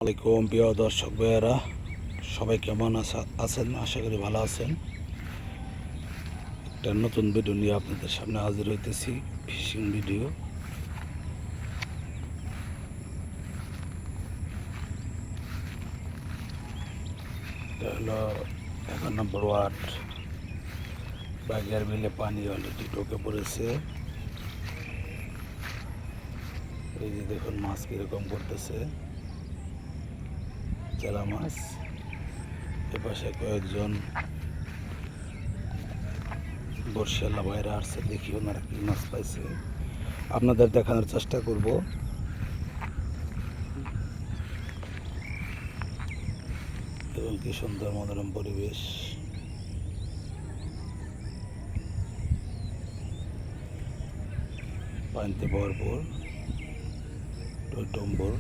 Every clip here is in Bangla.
আসসালামাইকুম প্রিয় দর্শক ভাইয়েরা, সবাই কেমন আছেন? আশা করি ভালো আছেন। একটা নতুন ভিডিও নিয়ে আপনাদের সামনে হাজির হইতেছি, ফিশিং ভিডিও। এটা হলো 11 নম্বর ওয়ার্ড। বাগের বিলে পানি অলরেডি ঢুকে পড়েছে। এই যে দেখুন মাছ কিরকম করতেছে, চেলা মাছ। এপাশে কয়েকজন বর্ষিয়ালা ভাইরা আসছে, দেখি ওনারা কি মাছ পাইছে আপনাদের দেখানোর চেষ্টা করব। এবং কি সুন্দর মনোরম পরিবেশ। পানিতে ভরপুর টইটম্বর।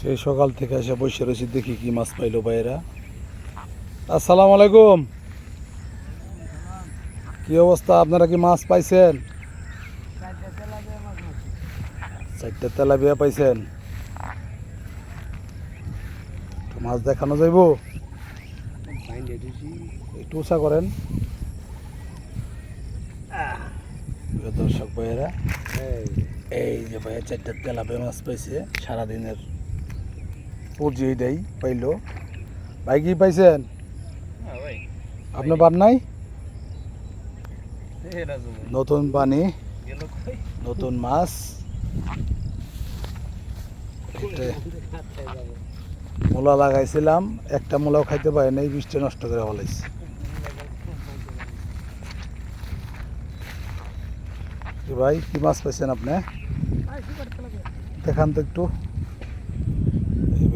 সেই সকাল থেকে এসে বসে রয়েছি, দেখি কি মাছ পাইলো ভাইয়েরা। আসসালামু আলাইকুম, কি অবস্থা? আপনারা কি মাছ পাইছেন? 4টা তেলাপিয়া পাইছেন। মাছ দেখানো যাইব, একটু উঁচা করেন দর্শক ভাইয়েরা। এই যে ভাইয়া 4টা তেলাপিয়া মাছ পাইছে, সারাদিনের পুঁজি এইটাই পাইলো। ভাই কি পাইছেন? আপনি পান নাই? নতুন পানি, নতুন মাছ। মূলা লাগাইছিলাম, একটা মূলাও খাইতে পারি নাই, বৃষ্টি নষ্ট করে ফেলাইছি। ভাই কি মাছ পাইছেন আপনি? দেখান তো একটু।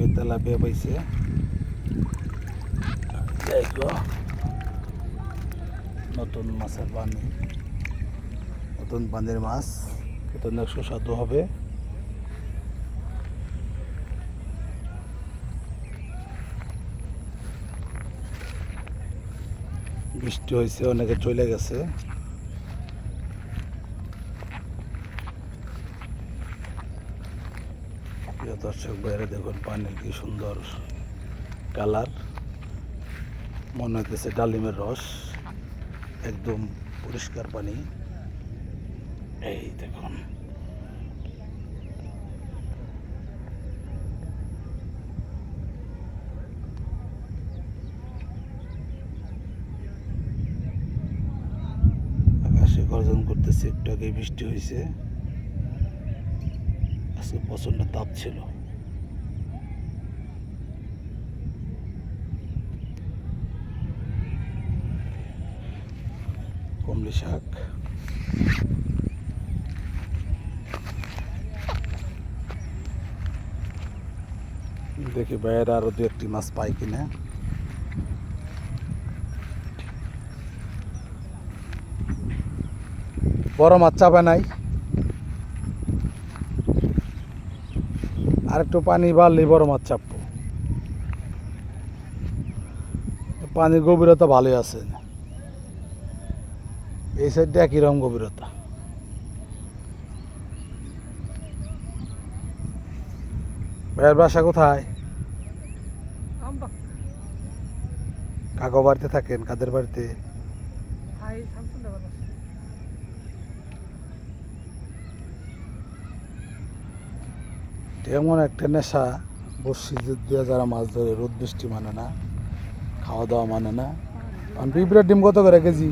এই তেলাপিয়া পাইছে, নতুন মাছের পানি, নতুন পানির মাছ, এটা অনেক সুস্বাদু হবে। বৃষ্টি হয়েছে, অনেকে চলে গেছে। প্রিয় দর্শক বাইরে দেখুন পানির কি সুন্দর কালার, মনে হইতেছে ডালিমের রস, একদম পরিষ্কার পানি। এই দেখুন আকাশে গর্জন করতেছে, একটু আগে বৃষ্টি হয়েছে, আজকে প্রচন্ড তাপ ছিল। কমলি শাক, দেখি বাইরে আরো 2-1টি মাছ পাই কিনা। বড় মাছ চাপে নাই, আর একটু পানি বাড়লেই বড় মাছ চাপবো। পানির গভীরতা ভালোই আছে, এই সাইডটা একই রকম গভীরতা। ভাইয়ের বাসা কোথায়? কাকো বাড়িতে থাকেন? কাদের বাড়িতে? এমন একটা নেশা, বর্ষি দিয়ে যারা মাছ ধরে, রোদ বৃষ্টি মানে না, খাওয়া দাওয়া মানে না। পিঁপড়ার ডিম কত করে কেজি?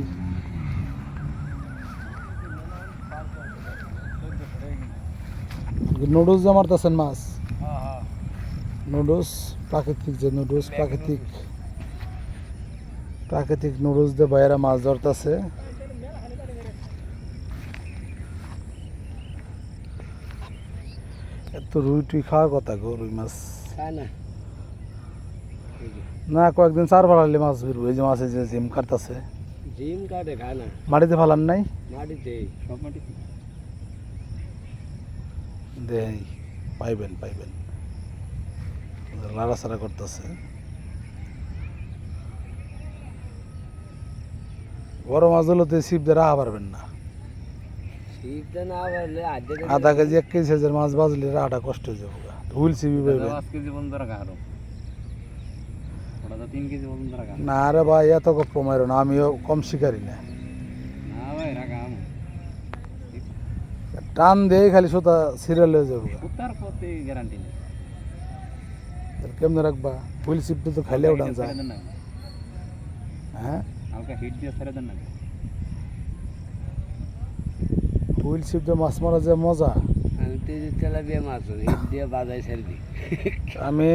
নুডলস যে মারতেছেন মাছ, নুডলস প্রাকৃতিক, যে নুডলস প্রাকৃতিক নুডলস দিয়ে বাইরে মাছ ধরতেছে। এত রুই টুই খাওয়ার কথা গো, রুই মাছ না, কয়েকদিন চার ফালালে মাছ বেরবো। এই যে মাছ, এই যে জিম কাটতেছে, জিম কাটে খায় না, মাটিতে ফালান নাই? মাটিতে, সব মাটিতে দেই, পাইবেন পাইবেন। লাড়াচাড়া করতেছে। বড় মাছগুলোতে ছিপ দিয়ে রাখা পারবেন না। শীতটা না পারলে আধা কেজি 1 কেজি সাইজের মাছ বাজলে রাখাটা কষ্ট হয়ে যাবে। হুইল ছিপি পাইবেন 5 কেজি পর্যন্ত রাখা আরো ওটা তো 3 কেজি পর্যন্ত রাখা না। আরে ভাই এত কমাইরো না, আমিও কম শিকারি না। না ভাই রাখা আম টান দিয়ে খালি সুতা সিরিয়াল হয়ে যাবে। উত্তর পথে গ্যারান্টি নেই তাহলে কেমনে রাখবা? হুইল ছিপটা তো খাইলে উঠান যায়। হ্যাঁ, হালকা হিট দিয়ে ছেড়ে দেন না হুইল ছিপ দিয়ে মাছ মারা যে মজা। আমি তো এই যে তেলাপিয়া মাছ হিট দিয়ে বাজাই ছেড়ে দিই। আমি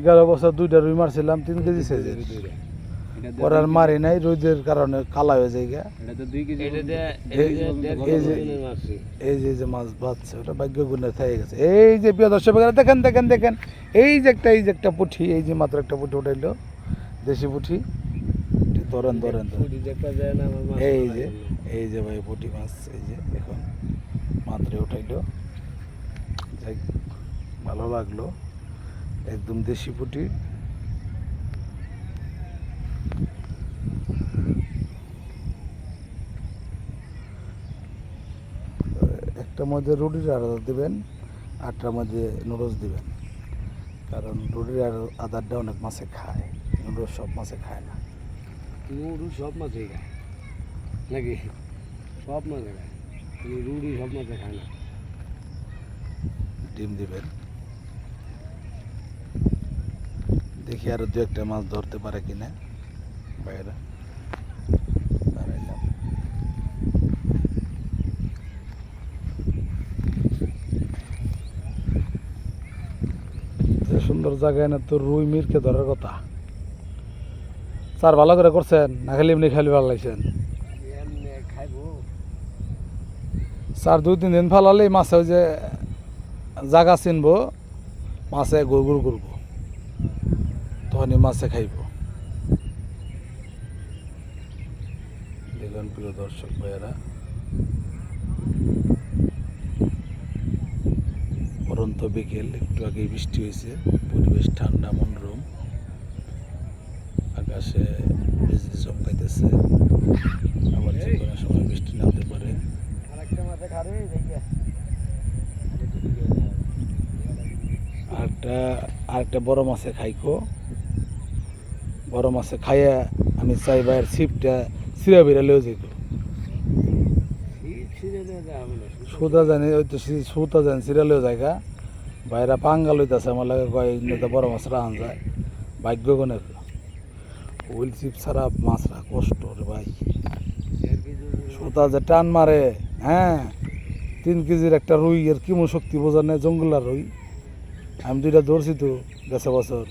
11 বছর 2টা রুই মারছিলাম 3 কেজি সাইজের। পরে আর মারি নাই, রোদের কারণে কালা হয়ে যায় গা। এটা তো 2 কেজি এটা দিয়ে এই যে মাছ বাঁচছে ওটা ভাগ্য গুণে থেকে গেছে। এই যে প্রিয় দর্শক দেখেন দেখেন দেখেন, এই যে একটা পুঁঠি, এই যে মাত্র একটা পুঁঠি উঠাইলো, দেশি পুঁঠি। ধরেন ধরেন ধরেন। ফুটি দেখা যায় না আমার মাছ। এই যে ভাই পুঁটি মাছ, এই যে দেখুন মাত্র উঠাইলো। যাই ভালো লাগলো, একদম দেশি পুঁটি। একটার মধ্যে রুটির আদার দেবেন, আটটার মধ্যে নুডলস দিবেন। কারণ রুটির আদারটা অনেক মাছে খায়, নুডলস সব মাছে খায় না। নুডু সব মাছই খায় নাকি? সব মাছে খায়, কিন্তু রুডি সব মাছে খায় না। ডিম দিবেন। দেখি আরো 2-1টা মাছ ধরতে পারে কিনা বাইরে। দাঁড়াইলাম। যে সুন্দর জায়গায় না তো রুই মিরকে ধরার কথা। স্যার ভালো করে করছেন না, খালি এমনি খালি ভালো লাগছেন এমনি খাইবো। স্যার? 2-3 দিন ফালালেই মাছে ওই যে জায়গা চিনবো, মাছে গুড় করবো, তখনই মাছে খাইব। দেখুন প্রিয় দর্শক ভাইয়েরা, পরন্ত বিকেল, একটু আগে বৃষ্টি হয়েছে, পরিবেশ ঠান্ডা মনোরম, আকাশে বিজলি চমকাইতেছে, আবার যে কোনো সময় বৃষ্টি নামতে পারে। আরেকটা মাছে খাবে দেখে। আরেকটা বড় মাছে খাইকো, বড় মাছে খাইয়া আমি চাই ভাইয়ের ছিপটা সিরা বেরা লেও যাইব। শীত সিজনে যাবে না। সুতা জানি ওই তো সুতা জানি সিরা লেও জায়গা। ভাইরা পাঙ্গাল হইতেছে, আমার লাগে কয় তো বড় মাছ রাখান যায়। ভাগ্য গুণের হুইল ছিপ ছাড়া মাছ রাখা কষ্ট রে ভাই। সুতা যে টান মারে, হ্যাঁ 3 কেজির একটা রুই এর কি শক্তি বোঝা নেই, জঙ্গলার রুই। আমি 2টা ধরছি তো গেছে বছর,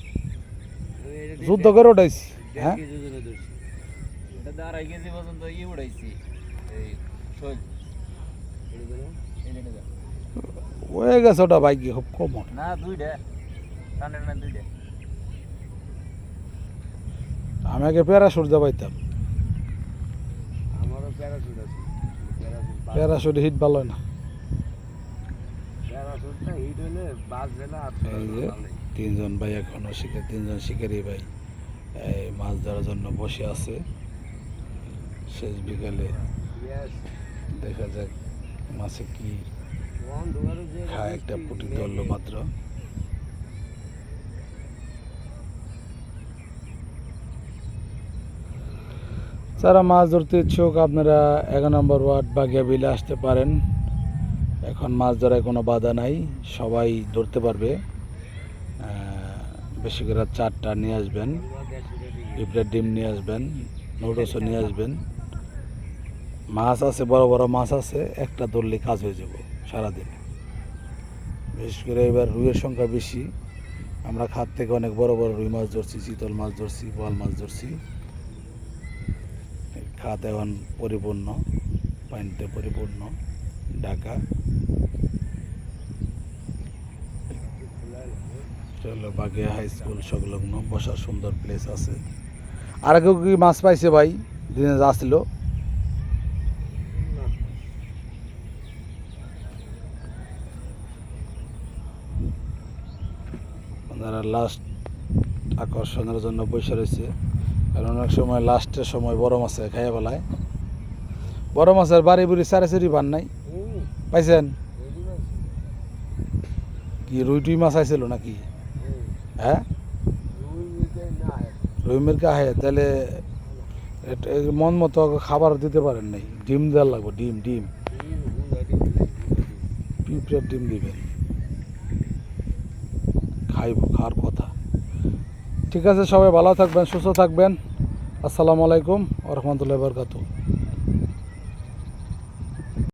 যুদ্ধ করে উঠাইছি। হ্যাঁ, এটা 2.5 কেজি পর্যন্ত উড়াইছি এই শোল হয়ে গেছে ওটা ভাগ্য খুব কম। না 2টা টানের না 2টা আমি আগে প্যারাশুট দিয়ে পাইতাম, আমারও প্যারাশুট আছে। প্যারাশুট হিট ভালো হয় না। প্যারাশুটটা হিট হলে বাঁচবে না। আর এই যে 3জন ভাই এখনো 3জন শিকারি ভাই এই মাছ ধরার জন্য বসে আছে। শেষ বিকালে দেখা যাক মাছে কি খায়। একটা পুঁটি ধরলো মাত্র। যারা মাছ ধরতে ইচ্ছুক আপনারা 11 নম্বর ওয়ার্ড বাগিয়া বিলে আসতে পারেন। এখন মাছ ধরায় কোনো বাধা নাই, সবাই ধরতে পারবে। বেশি করে 4টা নিয়ে আসবেন, পিঁপড়ের ডিম নিয়ে আসবেন, নুডলসও নিয়ে আসবেন। মাছ আছে, বড় বড় মাছ আছে, একটা ধরলে কাজ হয়ে যাব সারাদিন। বিশেষ করে এবার রুইয়ের সংখ্যা বেশি। আমরা খাত থেকে অনেক বড় বড় রুই মাছ ধরছি, চিতল মাছ ধরছি, বোয়াল মাছ ধরছি। খাত এখন পরিপূর্ণ, পানিতে পরিপূর্ণ ঢাকা। চলো বাগিয়া হাই স্কুল সংলগ্ন বসার সুন্দর প্লেস আছে। আর কেউ কি মাছ পাইছে ভাই? দিনে যা ছিল লাস্ট আকর্ষণের জন্য বসে রয়েছে। কারণ অনেক সময় লাস্টের সময় বড় মাছে খাইয়া বেলায় বড় মাছের বাড়ি বুড়ি চারি বান নাই পাইছেন কি রুই টুই মাছ আইছিল নাকি হ্যাঁ রুই মিরকা আহে তাহলে মন মতো খাবার দিতে পারেন নাই ডিম দেওয়ার লাগবে ডিম ডিম পিঁপড়ের ডিম দিবেন খাইব খাওয়ার কথা। ঠিক আছে সবাই ভালো থাকবেন সুস্থ থাকবেন। আসসালামু আলাইকুম ওয়া রাহমাতুল্লাহি ওয়া বারাকাতুহু।